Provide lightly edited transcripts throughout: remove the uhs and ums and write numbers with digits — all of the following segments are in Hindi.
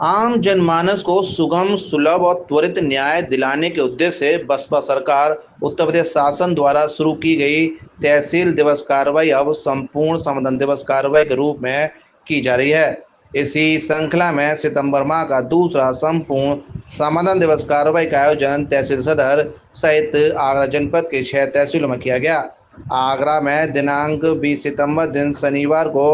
आम जनमानस को सुगम, सुलभ और त्वरित न्याय दिलाने के उद्देश्य से बसपा सरकार उत्तर प्रदेश शासन द्वारा शुरू की गई तहसील दिवस कार्रवाई अब संपूर्ण समाधान दिवस कार्रवाई के रूप में की जा रही है। इसी श्रृंखला में सितंबर माह का दूसरा संपूर्ण समाधान दिवस कार्रवाई का आयोजन तहसील सदर सहित आगरा जनपद के 6 तहसीलों में किया गया। आगरा में दिनांक 20 सितंबर दिन शनिवार को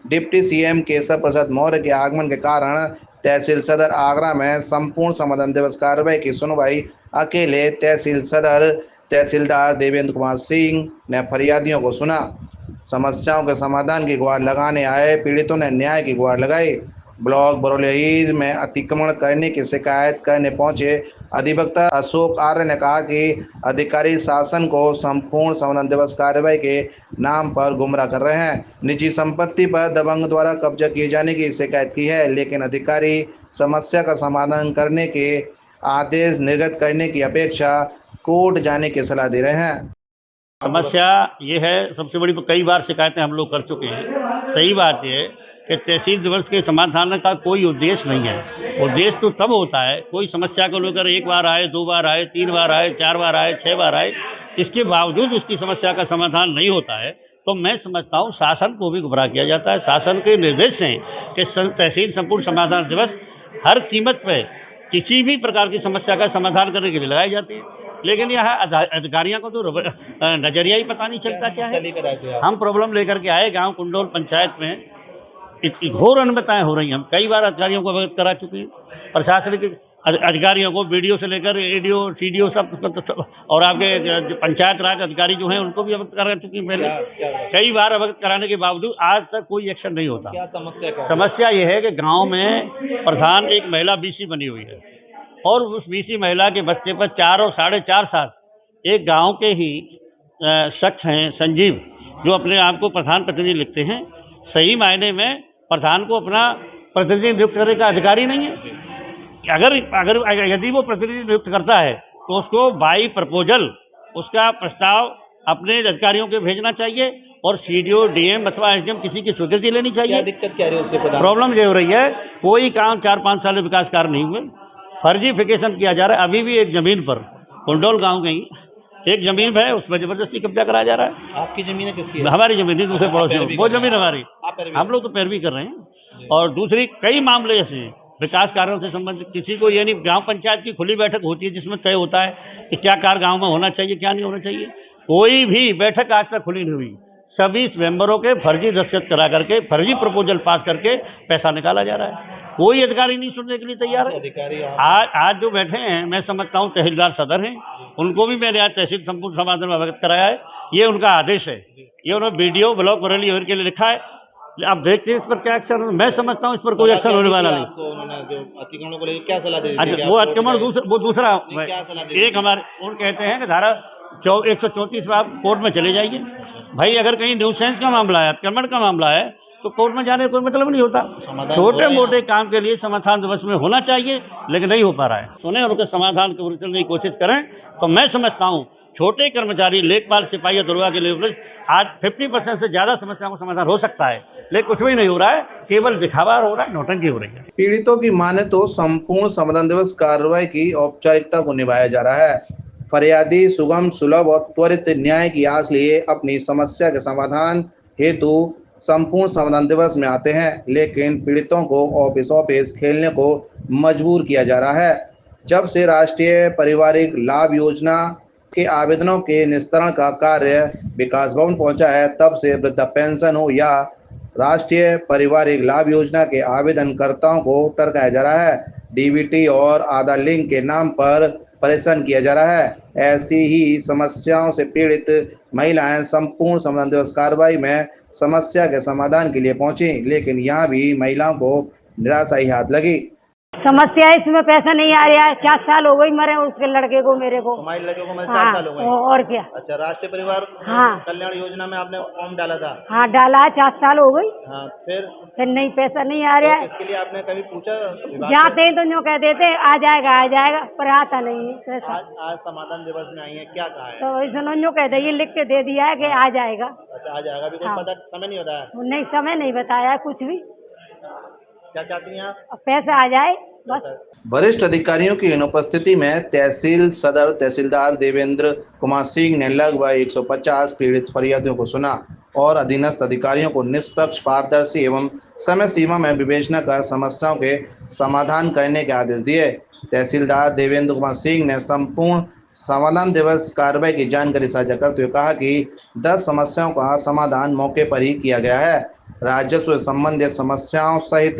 डिप्टी सीएम केशव प्रसाद मौर्य के आगमन के कारण तहसील सदर आगरा में संपूर्ण समाधान दिवस कार्रवाई की सुनवाई अकेले तहसील सदर तहसीलदार देवेंद्र कुमार सिंह ने फरियादियों को सुना। समस्याओं के समाधान की गुहार लगाने आए पीड़ितों ने न्याय की गुहार लगाई। ब्लॉक बरौली में अतिक्रमण करने की शिकायत करने पहुंचे अधिवक्ता अशोक आर्य ने कहा कि अधिकारी शासन को संपूर्ण समाधान दिवस कार्रवाई के नाम पर गुमराह कर रहे हैं। निजी संपत्ति पर दबंग द्वारा कब्जा किए जाने की शिकायत की है, लेकिन अधिकारी समस्या का समाधान करने के आदेश निर्गत करने की अपेक्षा कोर्ट जाने की सलाह दे रहे हैं। समस्या ये है, सबसे बड़ी कई बार शिकायतें हम लोग कर चुके हैं। सही बात है कि तहसील दिवस के समाधान का कोई उद्देश्य नहीं है। उद्देश्य तो तब होता है कोई समस्या को लेकर 1 बार आए, 2 बार आए, 3 बार आए, 4 बार आए, 6 बार आए, इसके बावजूद उसकी समस्या का समाधान नहीं होता है तो मैं समझता हूँ शासन को भी गुमराह किया जाता है। शासन के निर्देश हैं कि तहसील संपूर्ण समाधान दिवस हर कीमत पर किसी भी प्रकार की समस्या का समाधान करने के लिए लगाई जाती है, लेकिन यह अधिकारियों को तो नजरिया ही पता नहीं चलता क्या है। हम प्रॉब्लम लेकर के आए गांव कुंडोल पंचायत में, इतनी घोर अनियमितताएं हो रही हैं। हम कई बार अधिकारियों को अवगत करा चुके हैं, प्रशासनिक अधिकारियों को, बीडीओ से लेकर एडीओ सीडीओ सब, और आपके पंचायत राज अधिकारी जो हैं उनको भी अवगत करा चुके हैं। पहले कई बार अवगत कराने के बावजूद आज तक कोई एक्शन नहीं होता। क्या समस्या ये है कि गाँव में प्रधान एक महिला बीसी बनी हुई है और उस बीसी महिला के बच्चे पर 4 और 4.5 साल एक गांव के ही शख्स हैं संजीव, जो अपने आप को प्रधान प्रतिनिधि लिखते हैं। सही मायने में प्रधान को अपना प्रतिनिधि नियुक्त करने का अधिकारी नहीं है। अगर यदि वो प्रतिनिधि नियुक्त करता है तो उसको बाई प्रपोजल उसका प्रस्ताव अपने अधिकारियों के भेजना चाहिए और सीडीओ, डीएम अथवा एसडीएम किसी की स्वीकृति लेनी चाहिए। क्या दिक्कत क्या रही है उससे? प्रॉब्लम ये हो रही है, कोई काम 4-5 साल में विकास कार्य नहीं हुए, फर्जीफिकेशन किया जा रहा है। अभी भी एक ज़मीन पर कुंडोल गांव गई एक ज़मीन है, उस पर ज़बरदस्ती कब्जा कराया जा रहा है। आपकी ज़मीन है? किसकी है? हमारी ज़मीन है, दूसरे पड़ोसियों, वो ज़मीन हमारी। हम लोग तो पैरवी कर रहे हैं। और दूसरी कई मामले ऐसे हैं विकास कार्यों से संबंधित, किसी को यानी ग्राम पंचायत की खुली बैठक होती है जिसमें तय होता है कि क्या कार्य गाँव में होना चाहिए, क्या नहीं होना चाहिए। कोई भी बैठक आज तक खुली नहीं हुई। सभी मेंबरों के फर्जी दस्तखत करा करके, फर्जी प्रपोजल पास करके पैसा निकाला जा रहा है। कोई अधिकारी नहीं सुनने के लिए तैयार है। आज जो बैठे हैं, मैं समझता हूँ तहसीलदार सदर हैं, उनको भी मैंने आज तहसील संपूर्ण समाधान में अवगत कराया है। ये उनका आदेश है, ये उन्होंने बीडीओ ब्लॉक बरौली के लिए लिखा है। अब देखते हैं इस पर क्या एक्शन। मैं समझता हूँ इस पर कोई एक्शन होने वाला नहीं। उन्होंने जो अतिक्रमण को लेकर क्या सलाह दी? वो अतिक्रमण दूसरा एक हमारे उन कहते हैं कि धारा 134 में आप कोर्ट में चले जाइए। भाई अगर कहीं न्यूसेंस का मामला है, अतिक्रमण का मामला है तो कोर्ट में जाने का कोई मतलब नहीं होता। छोटे मोटे काम के लिए समाधान दिवस में होना चाहिए, लेकिन नहीं हो पा रहा है। सुने और उनके समाधान करने की कोशिश करें तो मैं समझता हूँ छोटे कर्मचारी, लेखपाल, सिपाही और दरोगा के लिए आज 50% से ज़्यादा समस्याओं का समाधान हो सकता है, लेकिन कुछ भी नहीं हो रहा है, केवल दिखावा हो रहा है, नौटंकी हो रही है। पीड़ितों की माने तो संपूर्ण समाधान दिवस कार्रवाई की औपचारिकता को निभाया जा रहा है। फरियादी सुगम, सुलभ और त्वरित न्याय की आस लिए अपनी समस्या के समाधान हेतु संपूर्ण समाधान दिवस में आते हैं, लेकिन पीड़ितों को ऑफिस खेलने को मजबूर किया जा रहा है। जब से राष्ट्रीय पारिवारिक लाभ योजना के आवेदनों के निस्तारण का कार्य विकास भवन पहुंचा है, तब से वृद्धा पेंशन हो या राष्ट्रीय पारिवारिक लाभ योजना के आवेदनकर्ताओं को टरकाया जा रहा है। डीबीटी और आधार लिंक के नाम पर परेशान किया जा रहा है। ऐसी ही समस्याओं से पीड़ित महिलाएं संपूर्ण समाधान दिवस कार्रवाई में समस्या के समाधान के लिए पहुंची, लेकिन यहाँ भी महिलाओं को निराशा ही हाथ लगी। समस्या है, इसमें पैसा नहीं आ रहा है। 4 साल हो गई मरे उसके लड़के को, मेरे को। हमारे लड़के को 4 साल हो गए। और क्या? अच्छा, राष्ट्रीय परिवार कल्याण योजना में आपने फॉर्म डाला था? हाँ डाला है, 4 साल हो गई। हाँ, फिर नहीं, पैसा नहीं आ रहा है। इसके लिए आपने कभी पूछा? जाते हैं तो यूँ कह देते आ जाएगा, पर आता नहीं है पैसा। आज समाधान दिवस में आई है, क्या कहा है? तो ऐसा यूँ कहते ये लिख के दे दिया है कि आ जाएगा। अच्छा, आ जाएगा। अभी कोई पता समय नहीं बताया? नहीं, समय नहीं बताया कुछ भी। क्या चाहती हैं आप? अब पैसा आ जाए बस। वरिष्ठ अधिकारियों की अनुपस्थिति में तहसील सदर तहसीलदार देवेंद्र कुमार सिंह ने लगभग 150 पीड़ित फरियादियों को सुना और अधीनस्थ अधिकारियों को निष्पक्ष, पारदर्शी एवं समय सीमा में विवेचना कर समस्याओं के समाधान करने के आदेश दिए। तहसीलदार देवेंद्र कुमार सिंह ने संपूर्ण समाधान दिवस कार्रवाई की जानकारी साझा करते हुए कहा कि 10 समस्याओं का समाधान मौके पर ही किया गया है। राजस्व से संबंधित समस्याओं सहित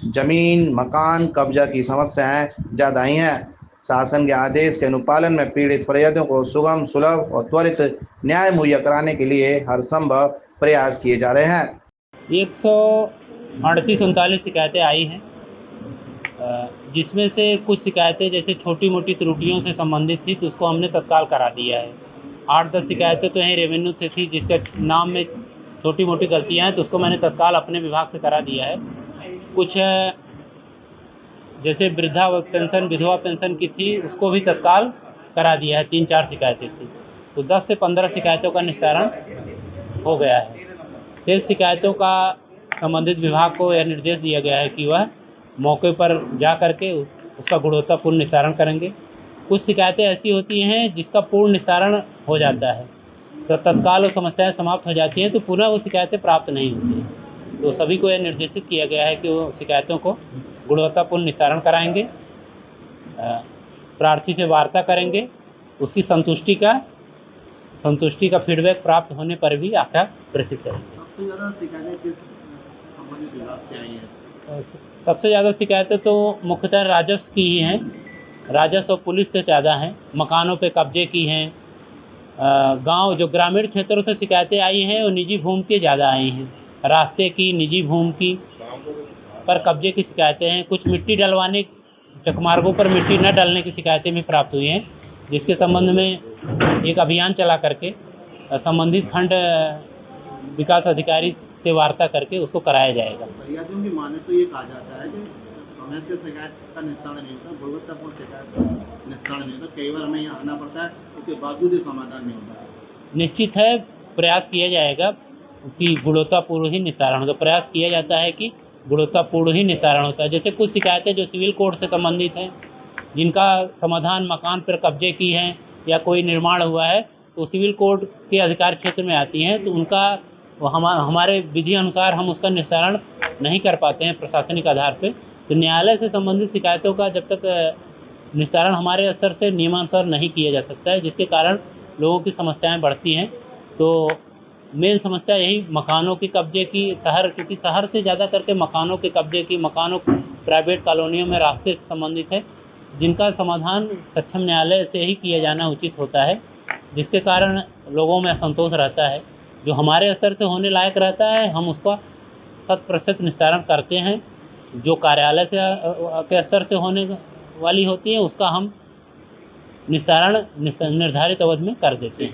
जमीन, मकान, कब्जा की समस्याएं ज्यादा आई हैं। शासन के आदेश के अनुपालन में पीड़ित फरियादियों को सुगम, सुलभ और त्वरित न्याय मुहैया कराने के लिए हर संभव प्रयास किए जा रहे हैं। 138-39 शिकायतें आई हैं, जिसमें से कुछ शिकायतें जैसे छोटी मोटी त्रुटियों से संबंधित थी तो उसको हमने तत्काल करा दिया है। 8-10 शिकायतें तो यहीं रेवेन्यू से थी जिसके नाम में छोटी मोटी गलतियां हैं तो उसको मैंने तत्काल अपने विभाग से करा दिया है। कुछ जैसे वृद्धा पेंशन, विधवा पेंशन की थी उसको भी तत्काल करा दिया है। 3-4 शिकायतें थी तो 10 से 15 शिकायतों का निस्तारण हो गया है। शेष शिकायतों का संबंधित विभाग को यह निर्देश दिया गया है कि वह मौके पर जा करके उसका गुणवत्तापूर्ण निस्तारण करेंगे। कुछ शिकायतें ऐसी होती हैं जिसका पूर्ण निस्तारण हो जाता है तो तत्काल वो समस्याएं समाप्त हो जाती हैं तो पुनः वो शिकायतें प्राप्त नहीं होती हैं। तो सभी को यह निर्देशित किया गया है कि वो शिकायतों को गुणवत्तापूर्ण निस्तारण कराएंगे, प्रार्थी से वार्ता करेंगे, उसकी संतुष्टि का फीडबैक प्राप्त होने पर भी आख्या प्रेषित करेंगे। सबसे ज़्यादा शिकायतें किस संबंधित विभाग से आई हैं? सबसे ज़्यादा शिकायतें तो मुख्यतः राजस्व की ही हैं। राजस्व और पुलिस से ज़्यादा हैं। मकानों पे कब्जे की हैं। गांव जो ग्रामीण क्षेत्रों से शिकायतें आई हैं और निजी भूमि की ज़्यादा आई हैं। रास्ते की, निजी भूमि की पर कब्जे की शिकायतें हैं। कुछ मिट्टी डलवाने, चकमार्गों पर मिट्टी न डालने की शिकायतें भी प्राप्त हुई हैं, जिसके संबंध में एक अभियान चला करके संबंधित खंड विकास अधिकारी से वार्ता करके उसको कराया जाएगा। फरियादियों की माने तो ये कहा जाता है कि समय से शिकायत का निस्तारण नहीं होता, गुणवत्तापूर्ण शिकायत का निस्तारण नहीं होता। कई बार हमें यहाँ आना पड़ता है, उसके बावजूद ही समाधान नहीं होता है। निश्चित है प्रयास किया जाएगा कि गुणवत्तापूर्ण ही निस्तारण होता। प्रयास किया जाता है कि गुणवत्तापूर्ण ही निस्तारण होता है। जैसे कुछ शिकायतें जो सिविल कोड से संबंधित हैं, जिनका समाधान मकान पर कब्जे की हैं या कोई निर्माण हुआ है तो सिविल कोड के अधिकार क्षेत्र में आती हैं तो उनका हमारे विधि अनुसार हम उसका निस्तारण नहीं कर पाते हैं प्रशासनिक आधार पे। तो न्यायालय से संबंधित शिकायतों का जब तक निस्तारण हमारे स्तर से नियमानुसार नहीं किया जा सकता है, जिसके कारण लोगों की समस्याएं बढ़ती हैं। तो मेन समस्या यही मकानों के कब्जे की, क्योंकि शहर से ज़्यादा करके मकानों के कब्जे की, मकानों प्राइवेट कॉलोनियों में रास्ते से संबंधित है, जिनका समाधान सक्षम न्यायालय से ही किया जाना उचित होता है, जिसके कारण लोगों में असंतोष रहता है। जो हमारे स्तर से होने लायक रहता है हम उसका 100% निस्तारण करते हैं। जो कार्यालय से के स्तर से होने वाली होती है उसका हम निस्तारण निर्धारित अवधि में कर देते हैं।